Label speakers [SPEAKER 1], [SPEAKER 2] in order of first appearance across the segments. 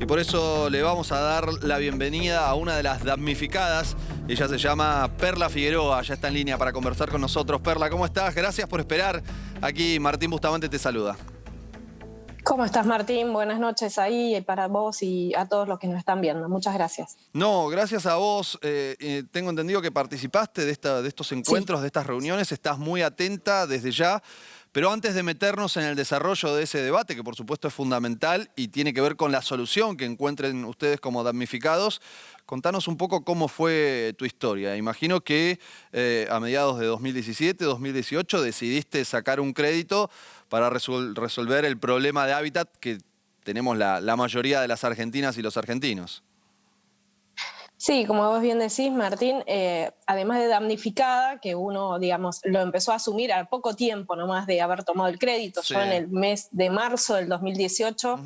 [SPEAKER 1] y por eso le vamos a dar la bienvenida a una de las damnificadas. Ella se llama Perla Figueroa, ya está en línea para conversar con nosotros. Perla, ¿cómo estás? Gracias por esperar. Aquí Martín Bustamante te saluda.
[SPEAKER 2] ¿Cómo estás, Martín? Buenas noches ahí para vos y a todos los que nos están viendo. Muchas gracias.
[SPEAKER 1] No, gracias a vos. Tengo entendido que participaste de estos encuentros,
[SPEAKER 2] Sí.
[SPEAKER 1] de estas reuniones. Estás muy atenta desde ya. Pero antes de meternos en el desarrollo de ese debate, que por supuesto es fundamental y tiene que ver con la solución que encuentren ustedes como damnificados, contanos un poco cómo fue tu historia. Imagino que a mediados de 2017, 2018 decidiste sacar un crédito para resolver el problema de hábitat que tenemos la mayoría de las argentinas y los argentinos.
[SPEAKER 2] Sí, como vos bien decís, Martín, además de damnificada, que uno, digamos, lo empezó a asumir al poco tiempo nomás de haber tomado el crédito.
[SPEAKER 1] Sí.
[SPEAKER 2] Yo en el mes de marzo del 2018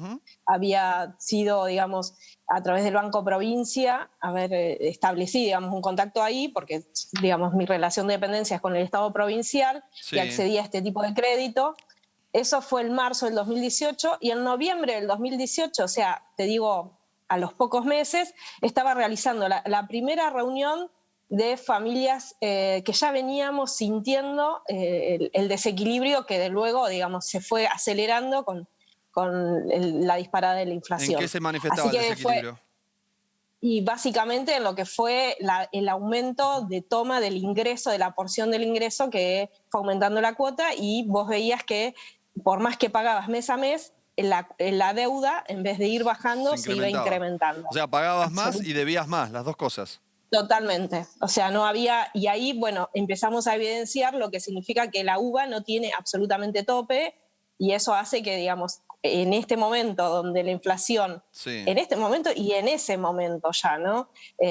[SPEAKER 2] había sido, digamos, a través del Banco Provincia, haber establecido, digamos, un contacto ahí, porque, digamos, mi relación de dependencia es con el Estado provincial
[SPEAKER 1] Sí.
[SPEAKER 2] y accedí a este tipo de crédito. Eso fue en marzo del 2018 y en noviembre del 2018, o sea, te digo, a los pocos meses, estaba realizando la primera reunión de familias que ya veníamos sintiendo el desequilibrio que de luego, digamos, se fue acelerando con la disparada de la inflación.
[SPEAKER 1] ¿En qué se manifestaba
[SPEAKER 2] Así
[SPEAKER 1] el
[SPEAKER 2] que
[SPEAKER 1] desequilibrio?
[SPEAKER 2] y básicamente en lo que fue el aumento de toma del ingreso, de la porción del ingreso que fue aumentando la cuota, y vos veías que por más que pagabas mes a mes, la deuda, en vez de ir bajando, se iba incrementando.
[SPEAKER 1] O sea, pagabas más y debías más, las dos cosas.
[SPEAKER 2] Totalmente. O sea, no había... Y ahí, bueno, empezamos a evidenciar lo que significa que la uva no tiene absolutamente tope, y eso hace que, digamos, en este momento donde la inflación,
[SPEAKER 1] Sí.
[SPEAKER 2] en este momento y en ese momento ya, ¿no?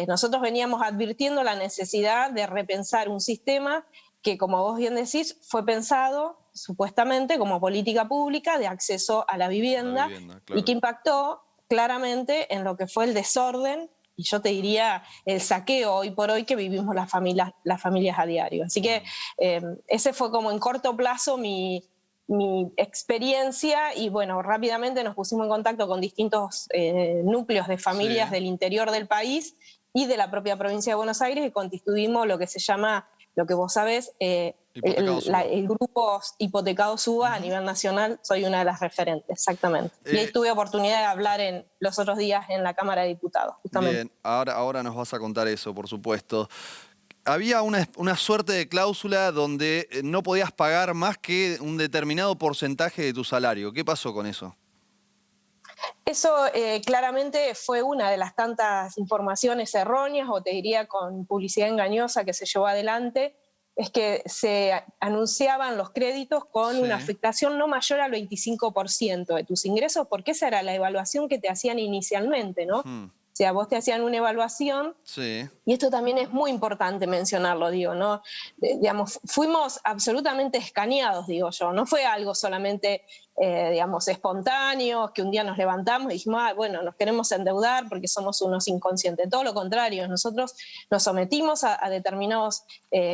[SPEAKER 2] Nosotros veníamos advirtiendo la necesidad de repensar un sistema que, como vos bien decís, fue pensado supuestamente como política pública de acceso a la vivienda,
[SPEAKER 1] Claro.
[SPEAKER 2] y que impactó claramente en lo que fue el desorden y yo te diría el saqueo hoy por hoy que vivimos las familias a diario. Así que ese fue como en corto plazo mi experiencia, y bueno, rápidamente nos pusimos en contacto con distintos núcleos de familias del interior del país y de la propia provincia de Buenos Aires, y constituimos lo que se llama, lo que vos sabés, el grupo Hipotecados UBA a nivel nacional. Soy una de las referentes, exactamente. Y ahí tuve oportunidad de hablar los otros días en la Cámara de Diputados, justamente.
[SPEAKER 1] Bien, ahora nos vas a contar eso, por supuesto. Había una suerte de cláusula donde no podías pagar más que un determinado porcentaje de tu salario. ¿Qué pasó con eso?
[SPEAKER 2] Eso claramente fue una de las tantas informaciones erróneas, o te diría con publicidad engañosa, que se llevó adelante. Es que se anunciaban los créditos con una afectación no mayor al 25% de tus ingresos, porque esa era la evaluación que te hacían inicialmente, ¿no? O sea, vos te hacían una evaluación, y esto también es muy importante mencionarlo, digo, ¿no? Digamos, fuimos absolutamente escaneados, digo yo, no fue algo solamente, digamos, espontáneo, que un día nos levantamos y dijimos, bueno, nos queremos endeudar porque somos unos inconscientes. Todo lo contrario, nosotros nos sometimos a determinados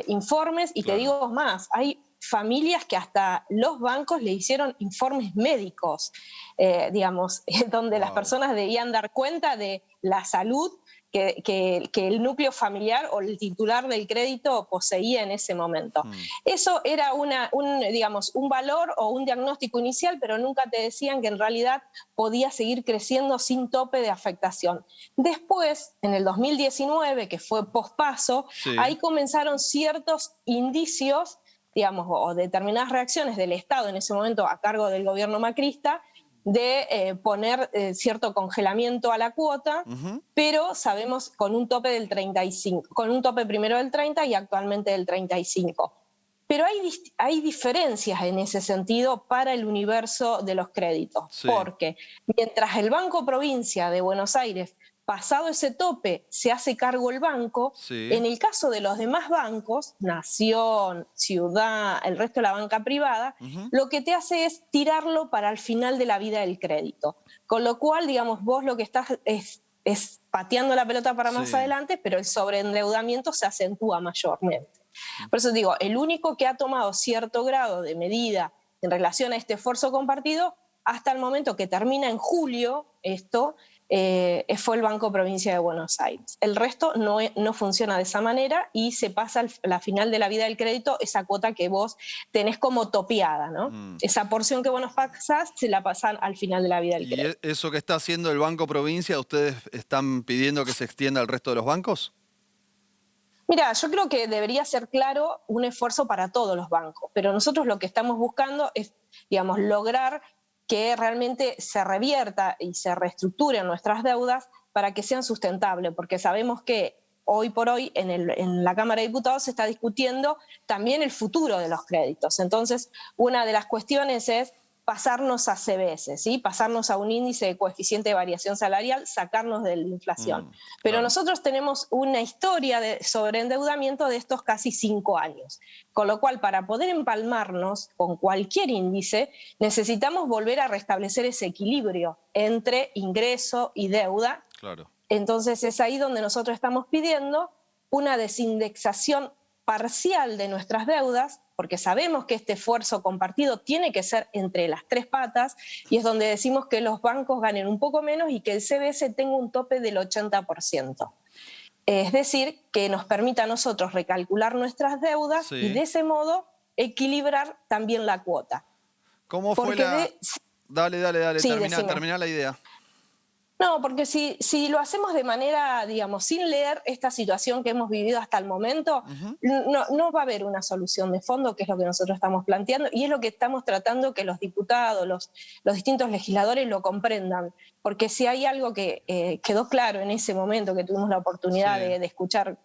[SPEAKER 2] informes, y te digo más, hay familias que hasta los bancos le hicieron informes médicos, digamos, donde las personas debían dar cuenta de la salud que el núcleo familiar o el titular del crédito poseía en ese momento. Eso era digamos, un valor o un diagnóstico inicial, pero nunca te decían que en realidad podía seguir creciendo sin tope de afectación. Después, en el 2019, que fue pospaso, ahí comenzaron ciertos indicios, digamos, o determinadas reacciones del Estado en ese momento a cargo del gobierno macrista, de poner cierto congelamiento a la cuota, pero sabemos con un tope del 35, con un tope primero del 30 y actualmente del 35. Pero hay diferencias en ese sentido para el universo de los créditos, porque mientras el Banco Provincia de Buenos Aires, pasado ese tope, se hace cargo el banco, en el caso de los demás bancos, Nación, Ciudad, el resto de la banca privada, lo que te hace es tirarlo para el final de la vida del crédito. Con lo cual, digamos, vos lo que estás es pateando la pelota para más adelante, pero el sobreendeudamiento se acentúa mayormente. Por eso digo, el único que ha tomado cierto grado de medida en relación a este esfuerzo compartido, hasta el momento que termina en julio, esto fue el Banco Provincia de Buenos Aires. El resto no funciona de esa manera y se pasa a la final de la vida del crédito esa cuota que vos tenés como topeada, ¿no? Esa porción que vos nos pasás se la pasan al final de la vida del
[SPEAKER 1] ¿Y
[SPEAKER 2] crédito.
[SPEAKER 1] eso que está haciendo el Banco Provincia, ustedes están pidiendo que se extienda al resto de los bancos?
[SPEAKER 2] Mira, yo creo que debería ser claro un esfuerzo para todos los bancos, pero nosotros lo que estamos buscando es, digamos, lograr que realmente se revierta y se reestructuren nuestras deudas para que sean sustentables, porque sabemos que hoy por hoy en la Cámara de Diputados se está discutiendo también el futuro de los créditos. Entonces, una de las cuestiones es pasarnos a CBS, ¿sí? Pasarnos a un índice de coeficiente de variación salarial, sacarnos de la inflación. Pero
[SPEAKER 1] Claro.
[SPEAKER 2] nosotros tenemos una historia de sobreendeudamiento de estos casi 5 años, con lo cual para poder empalmarnos con cualquier índice necesitamos volver a restablecer ese equilibrio entre ingreso y deuda.
[SPEAKER 1] Claro.
[SPEAKER 2] Entonces es ahí donde nosotros estamos pidiendo una desindexación parcial de nuestras deudas, porque sabemos que este esfuerzo compartido tiene que ser entre las tres patas, y es donde decimos que los bancos ganen un poco menos y que el CBS tenga un tope del 80%. Es decir, que nos permita a nosotros recalcular nuestras deudas y
[SPEAKER 1] Sí.
[SPEAKER 2] de ese modo equilibrar también la cuota.
[SPEAKER 1] ¿Cómo fue
[SPEAKER 2] Porque
[SPEAKER 1] la...? Dale,
[SPEAKER 2] sí, decime.
[SPEAKER 1] termina la idea.
[SPEAKER 2] No, porque si lo hacemos de manera, digamos, sin leer esta situación que hemos vivido hasta el momento, no va a haber una solución de fondo, que es lo que nosotros estamos planteando, y es lo que estamos tratando que los diputados, los distintos legisladores lo comprendan. Porque si hay algo que quedó claro en ese momento que tuvimos la oportunidad
[SPEAKER 1] Sí.
[SPEAKER 2] de escuchar,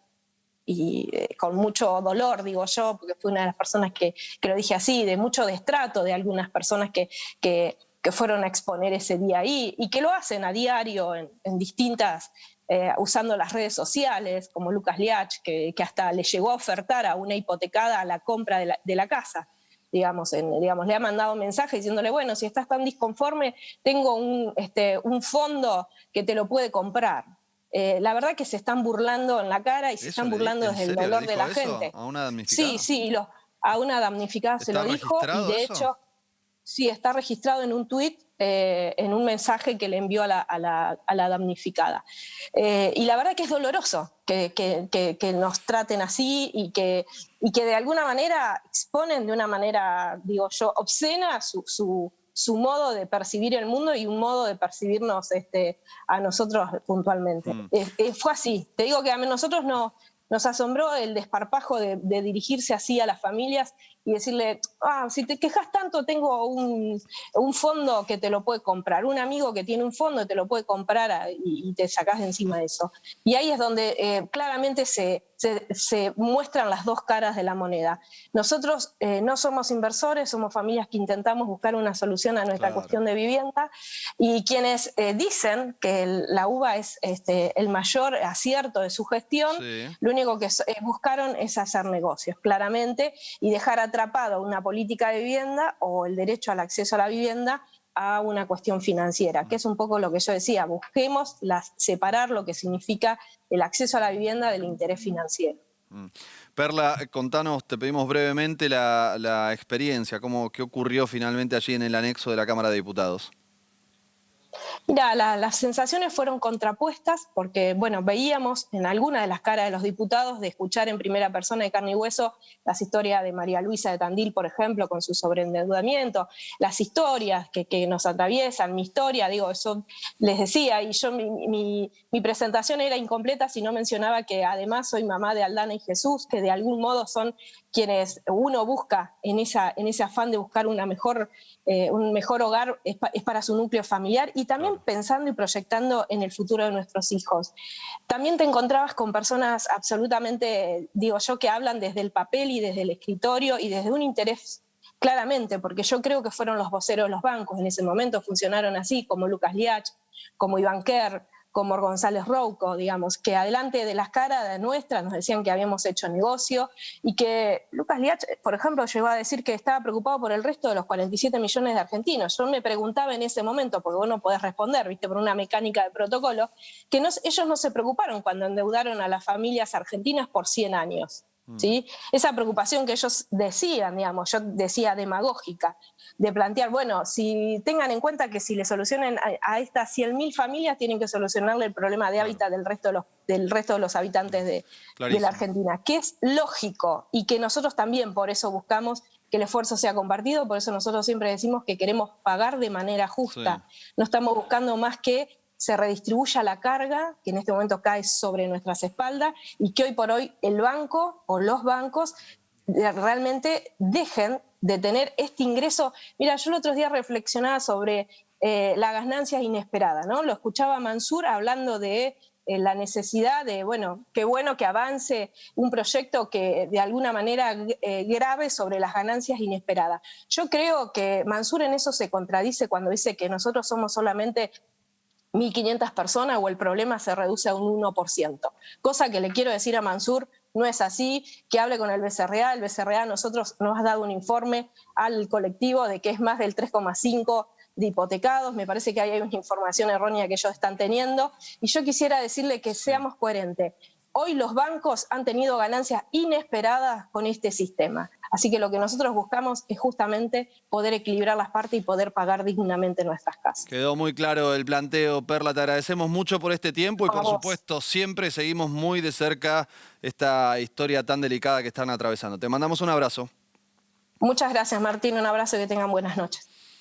[SPEAKER 2] y con mucho dolor, digo yo, porque fui una de las personas que lo dije así, de mucho destrato de algunas personas que fueron a exponer ese día ahí y que lo hacen a diario en distintas, usando las redes sociales, como Lucas Liach, que hasta le llegó a ofertar a una hipotecada a la compra de la casa. Digamos, le ha mandado un mensaje diciéndole, bueno, si estás tan disconforme, tengo un fondo que te lo puede comprar. La verdad que se están burlando en la cara y se
[SPEAKER 1] ¿Eso
[SPEAKER 2] están burlando
[SPEAKER 1] en
[SPEAKER 2] desde el
[SPEAKER 1] serio le
[SPEAKER 2] dolor de
[SPEAKER 1] dijo
[SPEAKER 2] la
[SPEAKER 1] eso
[SPEAKER 2] gente.
[SPEAKER 1] a una
[SPEAKER 2] Sí,
[SPEAKER 1] damnificada?
[SPEAKER 2] sí, a una damnificada se
[SPEAKER 1] ¿Está
[SPEAKER 2] lo dijo y
[SPEAKER 1] registrado
[SPEAKER 2] de
[SPEAKER 1] eso?
[SPEAKER 2] hecho sí está registrado en un tuit, en un mensaje que le envió a la damnificada. Y la verdad que es doloroso que nos traten así y que de alguna manera exponen de una manera, digo yo, obscena su modo de percibir el mundo y un modo de percibirnos a nosotros puntualmente. Fue así. Te digo que a nosotros nos asombró el desparpajo de dirigirse así a las familias y decirle, si te quejas tanto, tengo un fondo que te lo puede comprar, un amigo que tiene un fondo te lo puede comprar y te sacás de encima de eso. Y ahí es donde claramente se muestran las dos caras de la moneda. Nosotros no somos inversores, somos familias que intentamos buscar una solución a nuestra
[SPEAKER 1] Claro.
[SPEAKER 2] cuestión de vivienda, y quienes dicen que la UBA es el mayor acierto de su gestión,
[SPEAKER 1] Sí.
[SPEAKER 2] lo único que buscaron es hacer negocios, claramente, y dejar atrapado una política de vivienda o el derecho al acceso a la vivienda a una cuestión financiera, que es un poco lo que yo decía, busquemos separar lo que significa el acceso a la vivienda del interés financiero.
[SPEAKER 1] Perla, contanos, te pedimos brevemente la experiencia, qué ocurrió finalmente allí en el anexo de la Cámara de Diputados.
[SPEAKER 2] Mira, las sensaciones fueron contrapuestas porque, bueno, veíamos en alguna de las caras de los diputados de escuchar en primera persona de carne y hueso las historias de María Luisa de Tandil, por ejemplo, con su sobreendeudamiento, las historias que nos atraviesan, mi historia, digo, eso les decía, y yo mi presentación era incompleta si no mencionaba que además soy mamá de Aldana y Jesús, que de algún modo son quienes uno busca en ese afán de buscar un mejor hogar, es para su núcleo familiar, y también
[SPEAKER 1] Claro.
[SPEAKER 2] pensando y proyectando en el futuro de nuestros hijos. También te encontrabas con personas absolutamente, digo yo, que hablan desde el papel y desde el escritorio y desde un interés claramente, porque yo creo que fueron los voceros de los bancos en ese momento, funcionaron así, como Lucas Liach, como Iván Kerr, como González Rouco, digamos, que adelante de las caras nuestras nos decían que habíamos hecho negocio, y que Lucas Liach, por ejemplo, llegó a decir que estaba preocupado por el resto de los 47 millones de argentinos. Yo me preguntaba en ese momento, porque vos no podés responder, ¿viste?, por una mecánica de protocolo, que ellos no se preocuparon cuando endeudaron a las familias argentinas por 100 años. ¿sí? Esa preocupación que ellos decían, digamos, yo decía demagógica, de plantear, bueno, si tengan en cuenta que si le solucionan a estas 100.000 familias, tienen que solucionarle el problema de
[SPEAKER 1] Claro,
[SPEAKER 2] hábitat del resto de los habitantes de la
[SPEAKER 1] clarísimo.
[SPEAKER 2] Argentina, que es lógico y que nosotros también por eso buscamos que el esfuerzo sea compartido, por eso nosotros siempre decimos que queremos pagar de manera
[SPEAKER 1] Sí.
[SPEAKER 2] justa, no estamos buscando más que se redistribuya la carga que en este momento cae sobre nuestras espaldas y que hoy por hoy el banco o los bancos realmente dejen de tener este ingreso. Mira, yo el otro día reflexionaba sobre las ganancias inesperadas, ¿no? Lo escuchaba Mansur hablando de la necesidad de, bueno que avance un proyecto que de alguna manera grave sobre las ganancias inesperadas. Yo creo que Mansur en eso se contradice cuando dice que nosotros somos solamente 1.500 personas o el problema se reduce a un 1%. Cosa que le quiero decir a Mansur, no es así, que hable con el BCRA. El BCRA a nosotros nos ha dado un informe al colectivo de que es más del 3,5% de hipotecados. Me parece que hay una información errónea que ellos están teniendo. Y yo quisiera decirle que seamos coherentes. Hoy los bancos han tenido ganancias inesperadas con este sistema. Así que lo que nosotros buscamos es justamente poder equilibrar las partes y poder pagar dignamente nuestras casas.
[SPEAKER 1] Quedó muy claro el planteo, Perla. Te agradecemos mucho por este tiempo y, por supuesto, siempre seguimos muy de cerca esta historia tan delicada que están atravesando. Te mandamos un abrazo.
[SPEAKER 2] Muchas gracias, Martín. Un abrazo y que tengan buenas noches.